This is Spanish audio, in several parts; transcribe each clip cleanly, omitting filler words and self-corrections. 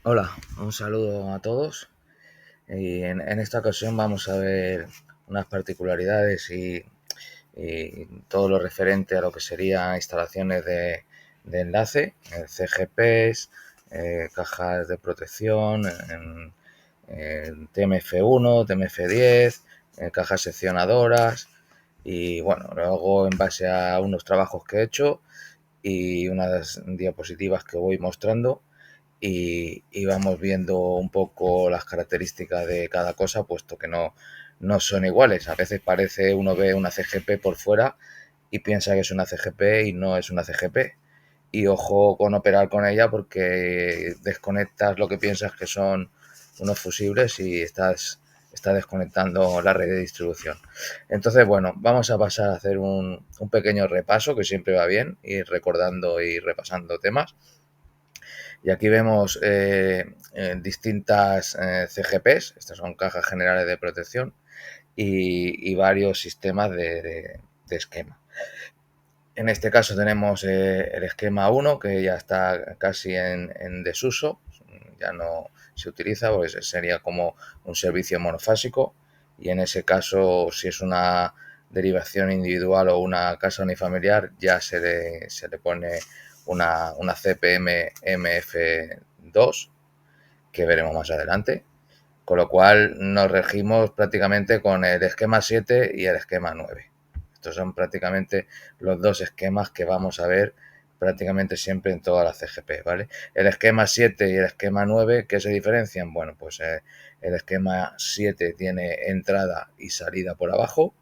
Hola, un saludo a todos y en esta ocasión vamos a ver unas particularidades y todo lo referente a lo que serían instalaciones de enlace, CGPs, cajas de protección, TMF1, TMF10, cajas seccionadoras y bueno, luego en base a unos trabajos que he hecho y unas diapositivas que voy mostrando y vamos viendo un poco las características de cada cosa, puesto que no son iguales. A veces parece, uno ve una CGP por fuera y piensa que es una CGP y no es una CGP. Y ojo con operar con ella porque desconectas lo que piensas que son unos fusibles y estás desconectando la red de distribución. Entonces, bueno, vamos a pasar a hacer un pequeño repaso que siempre va bien, ir recordando y repasando temas. Y aquí vemos distintas CGPs, estas son cajas generales de protección, y varios sistemas de esquema. En este caso tenemos el esquema 1, que ya está casi en desuso, ya no se utiliza, porque sería como un servicio monofásico, y en ese caso, si es una derivación individual o una casa unifamiliar, ya se le pone una CPM MF2, que veremos más adelante, con lo cual nos regimos prácticamente con el esquema 7 y el esquema 9. Estos son prácticamente los dos esquemas que vamos a ver prácticamente siempre en todas las CGP, ¿vale? El esquema 7 y el esquema 9, ¿qué se diferencian? Bueno, pues el esquema 7 tiene entrada y salida por abajo.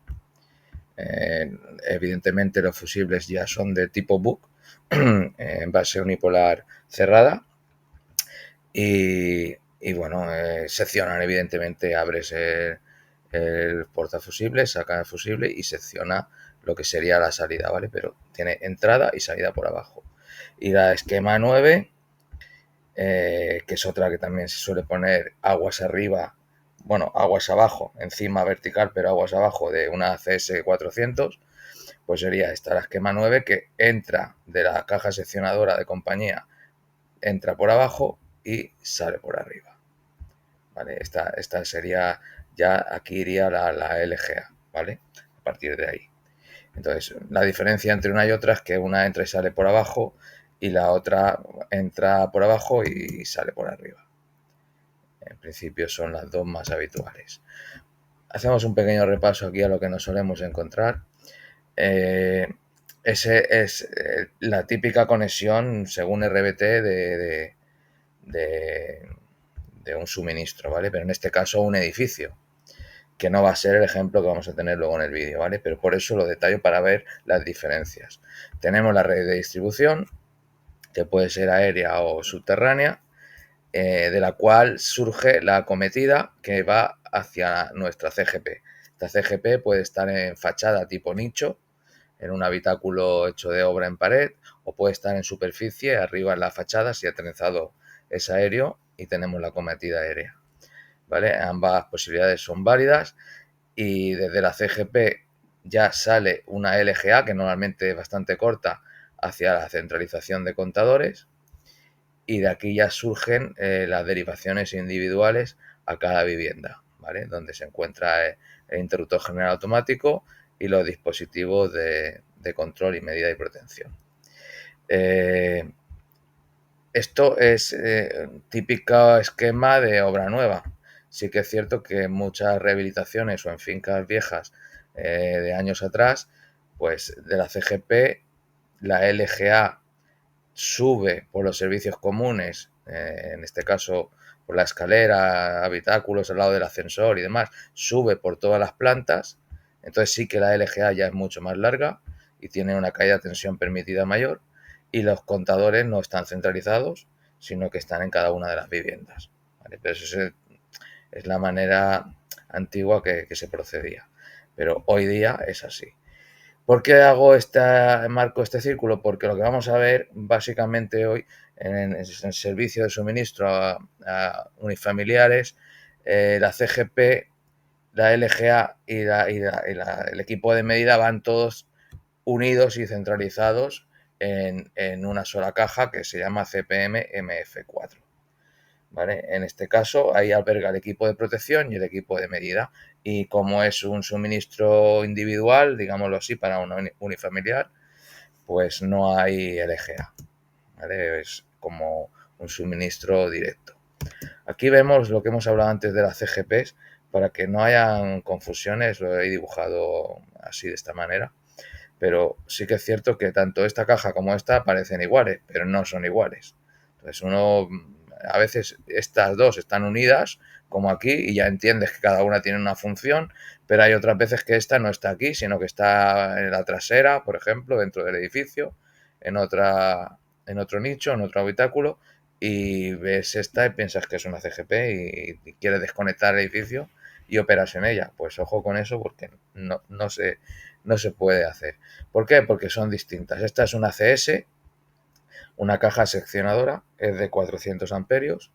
Evidentemente los fusibles ya son de tipo BUC, en base unipolar cerrada. Y bueno, seccionan evidentemente, abres el portafusible, saca el fusible y secciona lo que sería la salida, ¿vale? Pero tiene entrada y salida por abajo. Y la esquema 9, que es otra que también se suele poner aguas arriba, bueno, aguas abajo, encima vertical, pero aguas abajo de una CS400, pues sería esta la esquema 9, que entra de la caja seccionadora de compañía, entra por abajo y sale por arriba. ¿Vale? Esta sería, ya aquí iría la LGA, ¿vale? A partir de ahí. Entonces, la diferencia entre una y otra es que una entra y sale por abajo y la otra entra por abajo y sale por arriba. En principio son las dos más habituales. Hacemos un pequeño repaso aquí a lo que nos solemos encontrar. Eh, ese es la típica conexión según RBT de, de un suministro, ¿vale? Pero en este caso un edificio, que no va a ser el ejemplo que vamos a tener luego en el vídeo, ¿vale? Pero por eso lo detallo para ver las diferencias. Tenemos la red de distribución, que puede ser aérea o subterránea, de la cual surge la acometida que va hacia nuestra CGP. Esta CGP puede estar en fachada tipo nicho, en un habitáculo hecho de obra en pared, o puede estar en superficie, arriba en la fachada, si el trenzado es aéreo y tenemos la acometida aérea. ¿Vale? Ambas posibilidades son válidas y desde la CGP ya sale una LGA, que normalmente es bastante corta, hacia la centralización de contadores, y de aquí ya surgen las derivaciones individuales a cada vivienda, ¿vale? Donde se encuentra el interruptor general automático y los dispositivos de control y medida y protección. Eh, Esto es típico esquema de obra nueva. Sí que es cierto que en muchas rehabilitaciones o en fincas viejas de años atrás, pues de la CGP, la LGA sube por los servicios comunes, en este caso por la escalera, habitáculos al lado del ascensor y demás, sube por todas las plantas. Entonces sí que la LGA ya es mucho más larga y tiene una caída de tensión permitida mayor, y los contadores no están centralizados, sino que están en cada una de las viviendas, ¿vale? Pero eso es la manera antigua que se procedía. Pero hoy día es así. ¿Por qué marco este círculo? Porque lo que vamos a ver básicamente hoy en el servicio de suministro a unifamiliares, la CGP, la LGA el equipo de medida van todos unidos y centralizados en una sola caja que se llama CPM MF4. ¿vale? En este caso, ahí alberga el equipo de protección y el equipo de medida. Y como es un suministro individual, digámoslo así, para una unifamiliar, pues no hay LGA, ¿vale? Es como un suministro directo. Aquí vemos lo que hemos hablado antes de las CGPs. Para que no hayan confusiones, lo he dibujado así de esta manera. Pero sí que es cierto que tanto esta caja como esta parecen iguales, pero no son iguales. Entonces a veces estas dos están unidas, como aquí, y ya entiendes que cada una tiene una función, pero hay otras veces que esta no está aquí, sino que está en la trasera, por ejemplo, dentro del edificio, en otro nicho, en otro habitáculo, y ves esta y piensas que es una CGP y quieres desconectar el edificio y operas en ella. Pues ojo con eso porque no se puede hacer. ¿Por qué? Porque son distintas. Esta es una CS, una caja seccionadora, es de 400 amperios,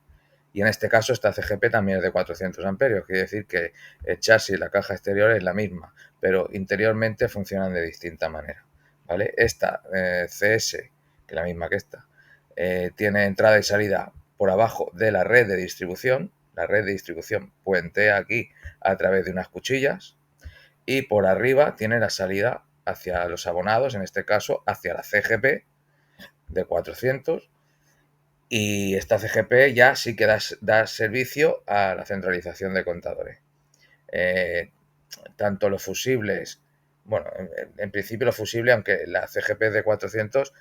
y en este caso esta CGP también es de 400 amperios. Quiere decir que el chasis y la caja exterior es la misma, pero interiormente funcionan de distinta manera. ¿Vale? Esta CS, que es la misma que esta, tiene entrada y salida por abajo de la red de distribución. La red de distribución puentea aquí a través de unas cuchillas, y por arriba tiene la salida hacia los abonados, en este caso hacia la CGP de 400, y esta CGP ya sí que da servicio a la centralización de contadores. Eh, Tanto los fusibles, bueno, en principio los fusibles, aunque la CGP de 400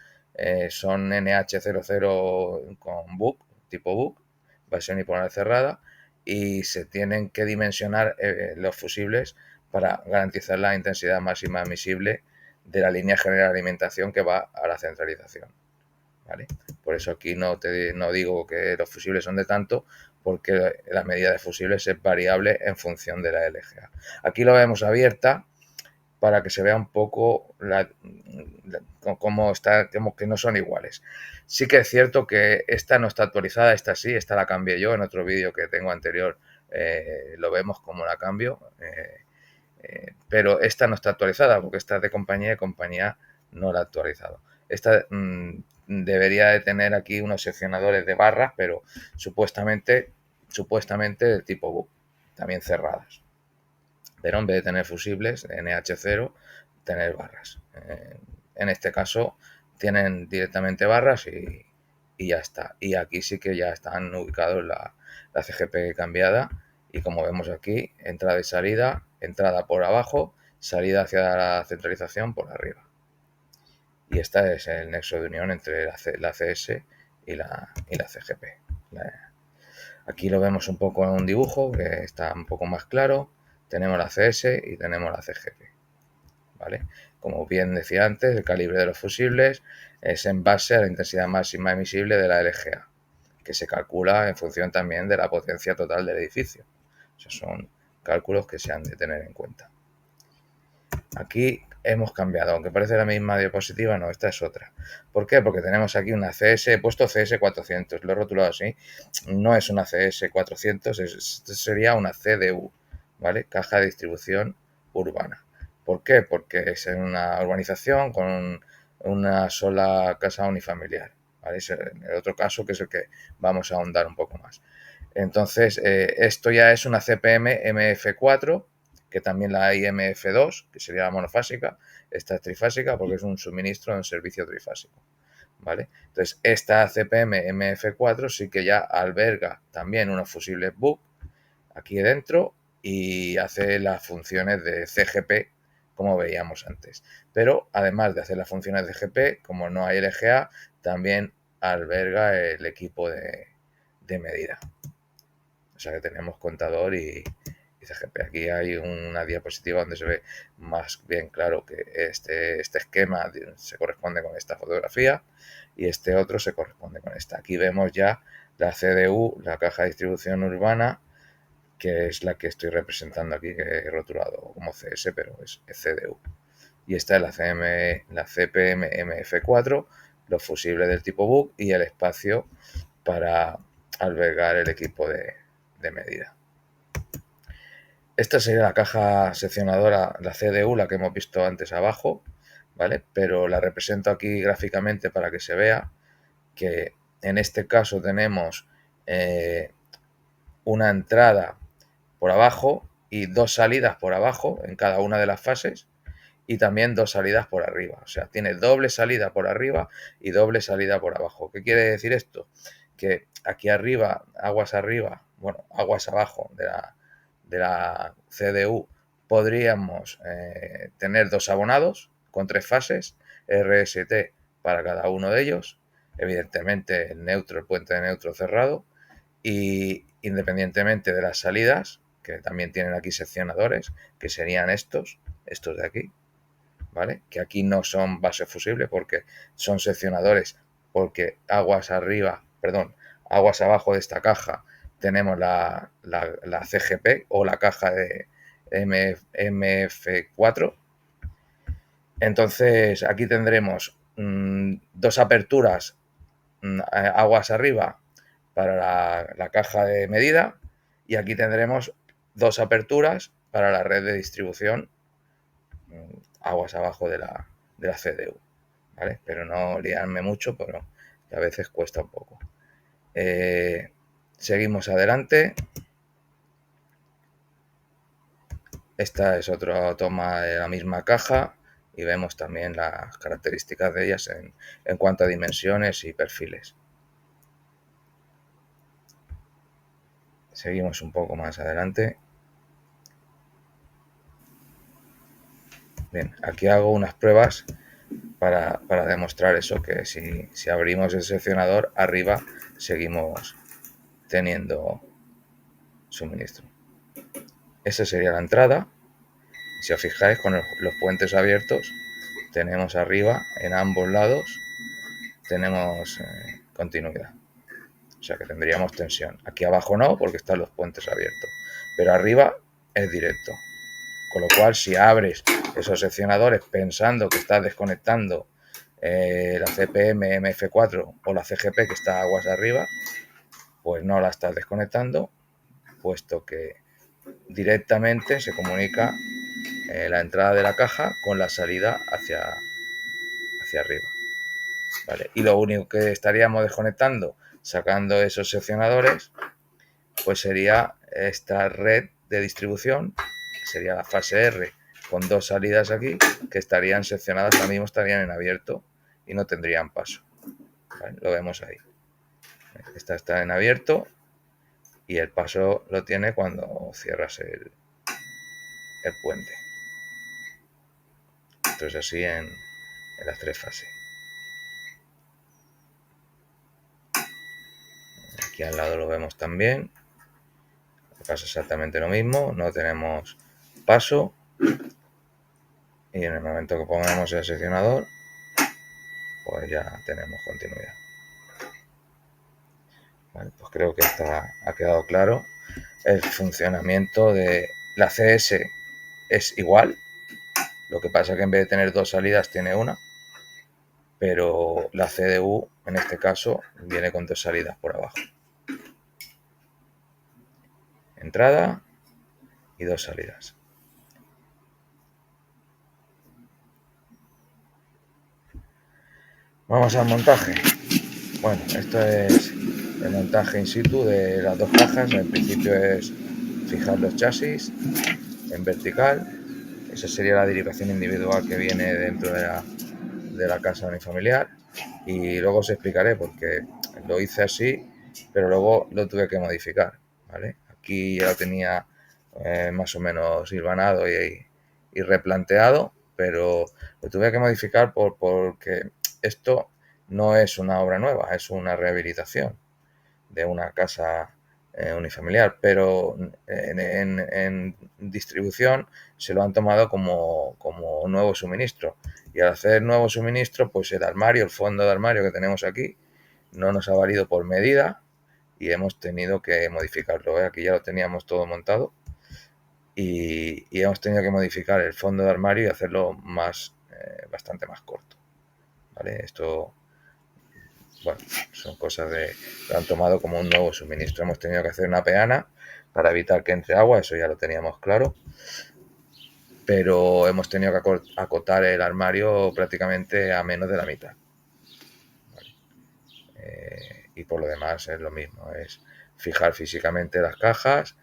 son NH00 con book, tipo book, base unipolar cerrada, y se tienen que dimensionar los fusibles para garantizar la intensidad máxima admisible de la línea general de alimentación que va a la centralización. ¿Vale? Por eso aquí no digo que los fusibles son de tanto, porque la medida de fusibles es variable en función de la LGA. Aquí lo vemos abierta para que se vea un poco cómo está, como que no son iguales. Sí que es cierto que esta no está actualizada, esta sí, esta la cambié yo en otro vídeo que tengo anterior, lo vemos como la cambio, pero esta no está actualizada porque esta es de compañía y compañía no la ha actualizado. Esta debería de tener aquí unos seccionadores de barras, pero supuestamente del tipo book, también cerradas. Pero en vez de tener fusibles NH0, tener barras. En este caso tienen directamente barras y ya está. Y aquí sí que ya están ubicados la CGP cambiada, y como vemos aquí, entrada y salida, entrada por abajo, salida hacia la centralización por arriba. Y este es el nexo de unión entre la CS y la CGP. Aquí lo vemos un poco en un dibujo que está un poco más claro. Tenemos la CS y tenemos la CGP. ¿Vale? Como bien decía antes, el calibre de los fusibles es en base a la intensidad máxima emisible de la LGA, que se calcula en función también de la potencia total del edificio. Esos son cálculos que se han de tener en cuenta. Aquí hemos cambiado, aunque parece la misma diapositiva, no, esta es otra. ¿Por qué? Porque tenemos aquí una CS, he puesto CS400, lo he rotulado así, no es una CS400, esto sería una CDU, ¿vale? Caja de distribución urbana. ¿Por qué? Porque es en una urbanización con una sola casa unifamiliar, ¿vale? Es el otro caso que es el que vamos a ahondar un poco más. Entonces, esto ya es una CPM MF4, que también la hay MF2, que sería la monofásica. Esta es trifásica porque es un suministro de un servicio trifásico. ¿Vale? Entonces, esta CPM MF4 sí que ya alberga también unos fusibles BUC aquí dentro y hace las funciones de CGP, como veíamos antes. Pero además de hacer las funciones de GP, como no hay LGA, también alberga el equipo de medida. O sea que tenemos contador y CGP. Aquí hay una diapositiva donde se ve más bien claro que este esquema se corresponde con esta fotografía y este otro se corresponde con esta. Aquí vemos ya la CDU, la caja de distribución urbana, que es la que estoy representando aquí, que he rotulado como CS, pero es CDU. Y esta es la CPM MF4, los fusibles del tipo BUC y el espacio para albergar el equipo de medida. Esta sería la caja seccionadora, la CDU, la que hemos visto antes abajo, ¿vale? Pero la represento aquí gráficamente para que se vea que en este caso tenemos una entrada por abajo y dos salidas por abajo en cada una de las fases, y también dos salidas por arriba. O sea, tiene doble salida por arriba y doble salida por abajo. ¿Qué quiere decir esto? Que aquí arriba, aguas abajo de la CDU, podríamos tener dos abonados con tres fases, RST para cada uno de ellos, evidentemente el neutro, el puente de neutro cerrado, y independientemente de las salidas, que también tienen aquí seccionadores, que serían estos de aquí, ¿vale? Que aquí no son base fusible porque son seccionadores, porque aguas abajo de esta caja tenemos la CGP o la caja de MF4. Entonces aquí tendremos dos aperturas aguas arriba para la caja de medida, y aquí tendremos dos aperturas para la red de distribución aguas abajo de la CDU, ¿vale? Pero no liarme mucho, pero a veces cuesta un poco. Seguimos adelante. Esta es otra toma de la misma caja y vemos también las características de ellas en cuanto a dimensiones y perfiles. Seguimos un poco más adelante. Bien, aquí hago unas pruebas para demostrar eso, que si abrimos el seccionador, arriba seguimos teniendo suministro. Esa sería la entrada. Si os fijáis, con los puentes abiertos tenemos arriba, en ambos lados, tenemos continuidad. O sea que tendríamos tensión. Aquí abajo no, porque están los puentes abiertos. Pero arriba es directo. Con lo cual, si abres esos seccionadores pensando que estás desconectando la CPM MF4 o la CGP que está aguas arriba, pues no la estás desconectando, puesto que directamente se comunica la entrada de la caja con la salida hacia arriba. ¿Vale? Y lo único que estaríamos desconectando, sacando esos seccionadores, pues sería esta red de distribución, sería la fase R con dos salidas aquí, que estarían seccionadas, ahora mismo estarían en abierto y no tendrían paso. ¿Vale? Lo vemos ahí. Esta está en abierto y el paso lo tiene cuando cierras el puente. Esto es así en las tres fases. Aquí al lado lo vemos también. Pasa exactamente lo mismo. No tenemos paso. Y en el momento que pongamos el seccionador, pues ya tenemos continuidad. Vale, pues creo que ha quedado claro. El funcionamiento de la CS es igual. Lo que pasa es que en vez de tener dos salidas tiene una. Pero la CDU, en este caso, viene con dos salidas por abajo. Entrada y dos salidas. Vamos al montaje. Bueno, esto es el montaje in situ de las dos cajas. En principio es fijar los chasis en vertical. Esa sería la derivación individual que viene dentro de la casa unifamiliar. Y luego os explicaré porque lo hice así, pero luego lo tuve que modificar. ¿Vale? Aquí ya lo tenía más o menos hilvanado y replanteado, pero lo tuve que modificar porque esto no es una obra nueva, es una rehabilitación de una casa unifamiliar, pero en distribución se lo han tomado como nuevo suministro. Y al hacer nuevo suministro, pues el fondo de armario que tenemos aquí, no nos ha valido por medida y hemos tenido que modificarlo. Aquí ya lo teníamos todo montado y hemos tenido que modificar el fondo de armario y hacerlo bastante más corto. ¿Vale? Esto, bueno, son cosas lo han tomado como un nuevo suministro. Hemos tenido que hacer una peana para evitar que entre agua, eso ya lo teníamos claro, pero hemos tenido que acotar el armario prácticamente a menos de la mitad. ¿Vale? y por lo demás es lo mismo, es fijar físicamente las cajas,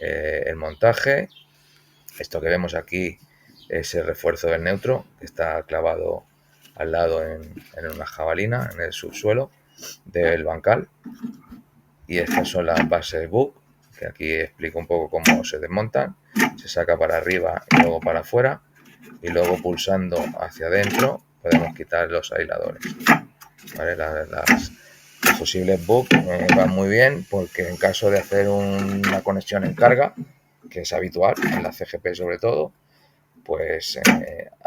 el montaje. Esto que vemos aquí es el refuerzo del neutro, que está clavado al lado en una jabalina, en el subsuelo del bancal. Y estas son las bases BUC, que aquí explico un poco cómo se desmontan. Se saca para arriba y luego para afuera, y luego pulsando hacia adentro podemos quitar los aisladores. ¿Vale? Los fusibles BUC van muy bien porque en caso de hacer una conexión en carga, que es habitual en la CGP sobre todo, pues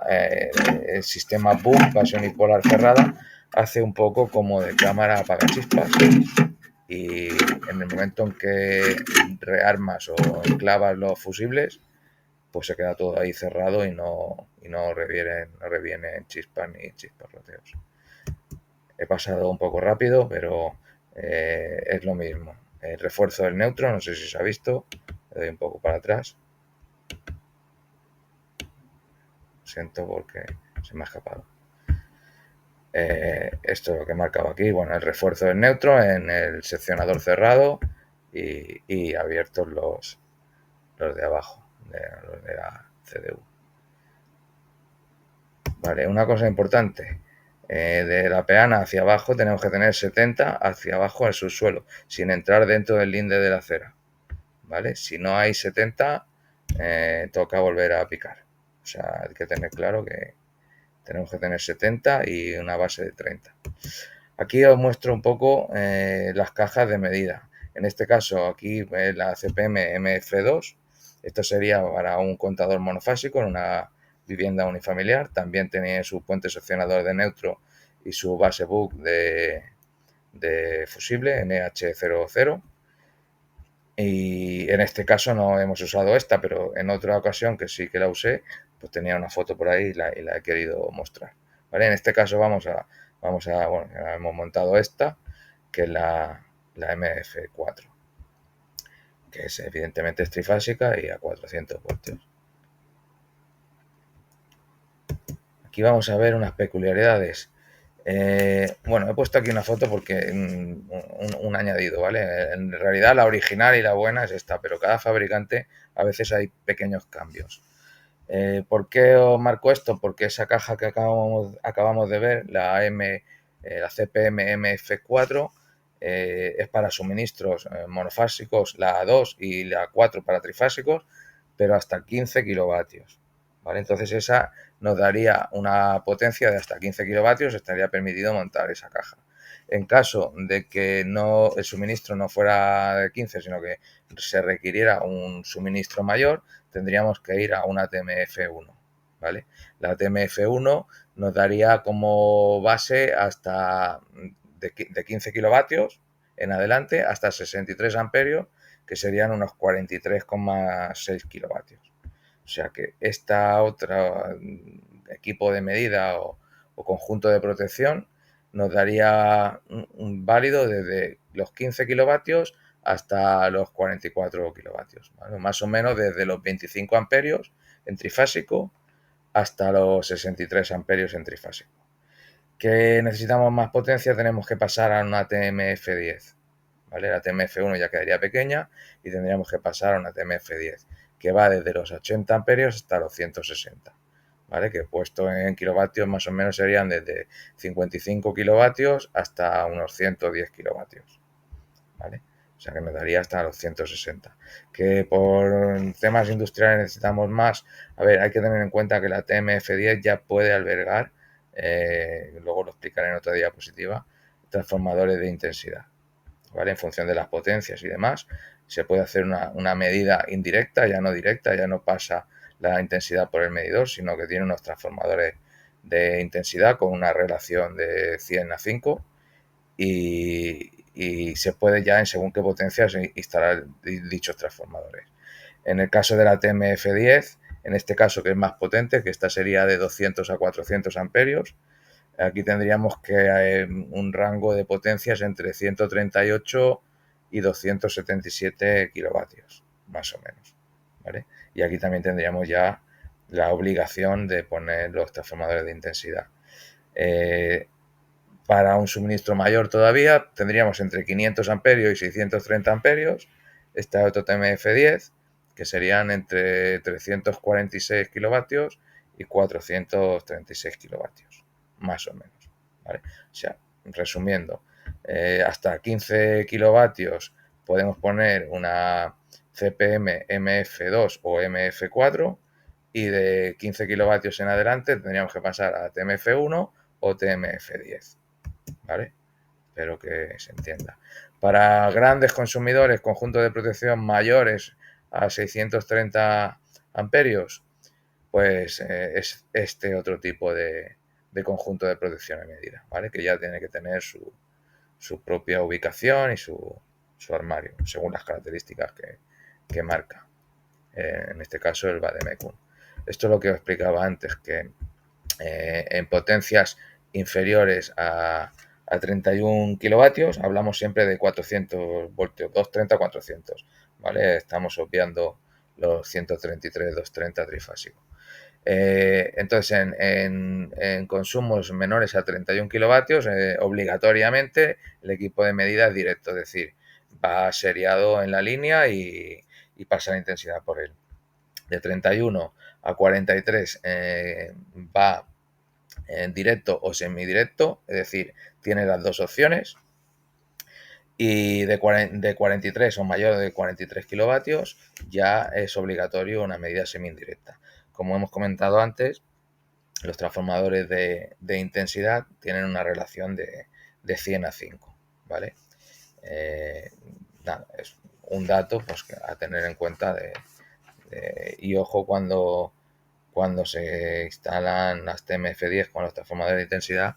el sistema BUC, base unipolar cerrada, hace un poco como de cámara apagachispas, y en el momento en que rearmas o enclavas los fusibles, pues se queda todo ahí cerrado y no revienen chispas ni chisparroteos. He pasado un poco rápido, pero es lo mismo. El refuerzo del neutro, no sé si se ha visto, le doy un poco para atrás. Siento porque se me ha escapado. Esto es lo que he marcado aquí. Bueno, el refuerzo del neutro en el seccionador cerrado y abiertos los de abajo, los de la CDU. Vale, una cosa importante. De la peana hacia abajo tenemos que tener 70 hacia abajo al subsuelo, sin entrar dentro del linde de la acera. ¿Vale? Si no hay 70, toca volver a picar. O sea, hay que tener claro que tenemos que tener 70 y una base de 30. Aquí os muestro un poco las cajas de medida. En este caso, aquí la CPM MF2. Esto sería para un contador monofásico en una vivienda unifamiliar. También tenía su puente seccionador de neutro y su base BUC de fusible NH00. Y en este caso no hemos usado esta, pero en otra ocasión que sí que la usé, pues tenía una foto por ahí y la he querido mostrar. ¿Vale? En este caso bueno, ya hemos montado esta, que es la MF4, que es evidentemente es trifásica y a 400 voltios. Aquí vamos a ver unas peculiaridades. Bueno, he puesto aquí una foto porque un añadido, ¿vale? En realidad la original y la buena es esta, pero cada fabricante a veces hay pequeños cambios. ¿Por qué os marco esto? Porque esa caja que acabamos de ver, la CPM MF4, es para suministros monofásicos, la A2 y la A4 para trifásicos, pero hasta 15 kilovatios. ¿Vale? Entonces esa nos daría una potencia de hasta 15 kilovatios, estaría permitido montar esa caja. En caso de que el suministro no fuera de 15, sino que se requiriera un suministro mayor, tendríamos que ir a una TMF1, ¿vale? La TMF1 nos daría como base hasta de 15 kilovatios en adelante hasta 63 amperios, que serían unos 43,6 kilovatios. O sea que esta otra equipo de medida o conjunto de protección nos daría un válido desde los 15 kilovatios hasta los 44 kilovatios, ¿vale? Más o menos desde los 25 amperios en trifásico hasta los 63 amperios en trifásico. ¿Que necesitamos más potencia? Tenemos que pasar a una TMF10, ¿vale? La TMF1 ya quedaría pequeña y tendríamos que pasar a una TMF10, que va desde los 80 amperios hasta los 160, ¿vale? Que puesto en kilovatios más o menos serían desde 55 kilovatios hasta unos 110 kilovatios, ¿vale? O sea que nos daría hasta los 160. Que por temas industriales necesitamos más. A ver, hay que tener en cuenta que la TMF10 ya puede albergar, luego lo explicaré en otra diapositiva, transformadores de intensidad, ¿vale? En función de las potencias y demás, se puede hacer una medida indirecta, ya no directa, ya no pasa la intensidad por el medidor, sino que tiene unos transformadores de intensidad con una relación de 100 a 5 y se puede ya en según qué potencias instalar dichos transformadores. En el caso de la TMF10, en este caso que es más potente, que esta sería de 200 a 400 amperios, aquí tendríamos que un rango de potencias entre 138 y 277 kilovatios, más o menos, ¿vale? Y aquí también tendríamos ya la obligación de poner los transformadores de intensidad. Para un suministro mayor todavía tendríamos entre 500 amperios y 630 amperios. Está otro TMF10 que serían entre 346 kilovatios y 436 kilovatios, más o menos. ¿Vale? O sea, resumiendo, hasta 15 kilovatios podemos poner una CPM MF2 o MF4 y de 15 kilovatios en adelante tendríamos que pasar a TMF1 o TMF10. ¿Vale? Espero que se entienda. Para grandes consumidores, conjuntos de protección mayores a 630 amperios, pues es este otro tipo de conjunto de protección a medida, ¿vale? Que ya tiene que tener su propia ubicación y su armario, según las características que marca. En este caso el Vademecum. Esto es lo que os explicaba antes, que en potencias inferiores a 31 kilovatios, hablamos siempre de 400 voltios, 230, 400, ¿vale? Estamos obviando los 133, 230 trifásicos. Entonces, en consumos menores a 31 kilovatios, obligatoriamente el equipo de medida es directo, es decir, va seriado en la línea y pasa la intensidad por él. De 31 a 43 va en directo o semidirecto, es decir, tiene las dos opciones. Y de 43 o mayor de 43 kilovatios ya es obligatorio una medida semi-indirecta. Como hemos comentado antes, los transformadores de intensidad tienen una relación de 100 a 5, ¿vale? Nada, es un dato pues, a tener en cuenta y ojo cuando se instalan las TMF10 con los transformadores de intensidad,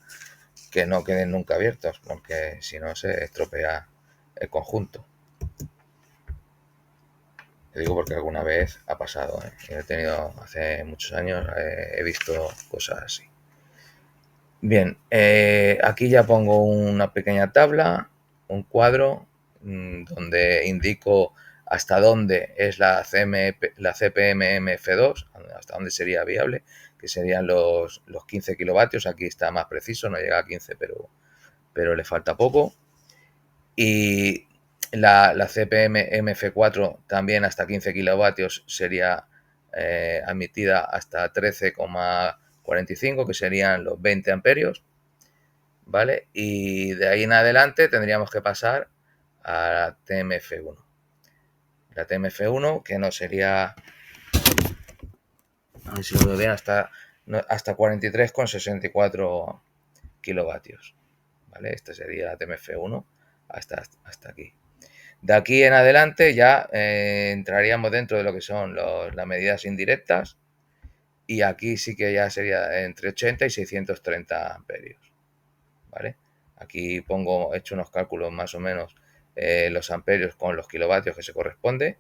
que no queden nunca abiertos, porque si no se estropea el conjunto. Te digo porque alguna vez ha pasado, ¿eh? He tenido hace muchos años, he visto cosas así. Bien, aquí ya pongo una pequeña tabla, un cuadro, donde indico hasta dónde es la CPM-MF2, hasta dónde sería viable, que serían los 15 kilovatios. Aquí está más preciso, no llega a 15, pero le falta poco. Y la CPM-MF4 también hasta 15 kilovatios sería admitida hasta 13,45, que serían los 20 amperios, ¿vale? Y de ahí en adelante tendríamos que pasar a la TMF1. La TMF1, que no sería, a ver si lo veo bien, hasta 43,64 kilovatios, ¿vale? Esta sería la TMF1 hasta aquí. De aquí en adelante ya entraríamos dentro de lo que son las medidas indirectas, y aquí sí que ya sería entre 80 y 630 amperios, ¿vale? Aquí he hecho unos cálculos más o menos los amperios con los kilovatios que se corresponde,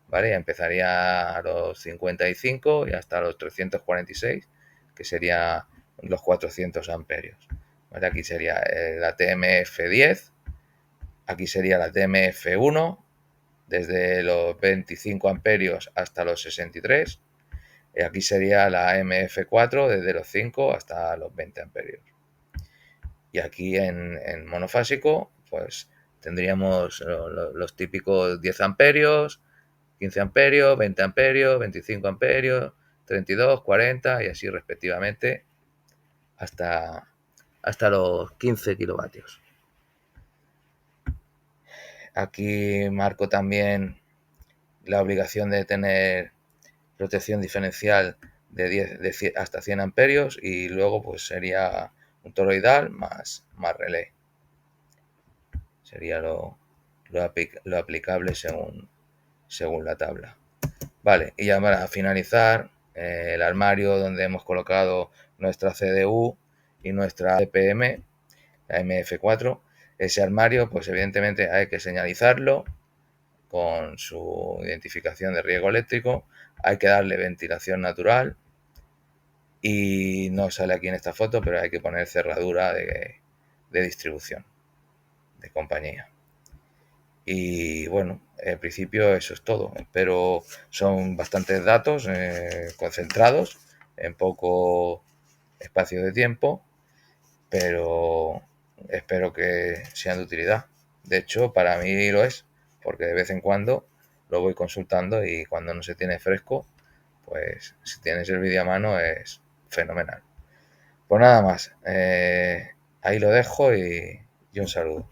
¿vale? Empezaría a los 55 y hasta los 346, que serían los 400 amperios, ¿vale? Aquí sería la TMF10, aquí sería la TMF1, desde los 25 amperios hasta los 63. Aquí sería la MF4 desde los 5 hasta los 20 amperios. Y aquí en monofásico, pues tendríamos los típicos 10 amperios, 15 amperios, 20 amperios, 25 amperios, 32, 40 y así respectivamente hasta los 15 kilovatios. Aquí marco también la obligación de tener protección diferencial de hasta 100 amperios, y luego pues sería un toroidal más relé. Sería lo aplicable según la tabla. Vale, y ya para finalizar, el armario donde hemos colocado nuestra CDU y nuestra CPM, la MF4, ese armario pues evidentemente hay que señalizarlo con su identificación de riesgo eléctrico, hay que darle ventilación natural y no sale aquí en esta foto, pero hay que poner cerradura de distribución de compañía. Y bueno, en principio eso es todo, pero son bastantes datos concentrados en poco espacio de tiempo, pero espero que sean de utilidad. De hecho, para mí lo es, porque de vez en cuando lo voy consultando y cuando no se tiene fresco, pues si tienes el vídeo a mano es fenomenal. Pues nada más, ahí lo dejo y un saludo.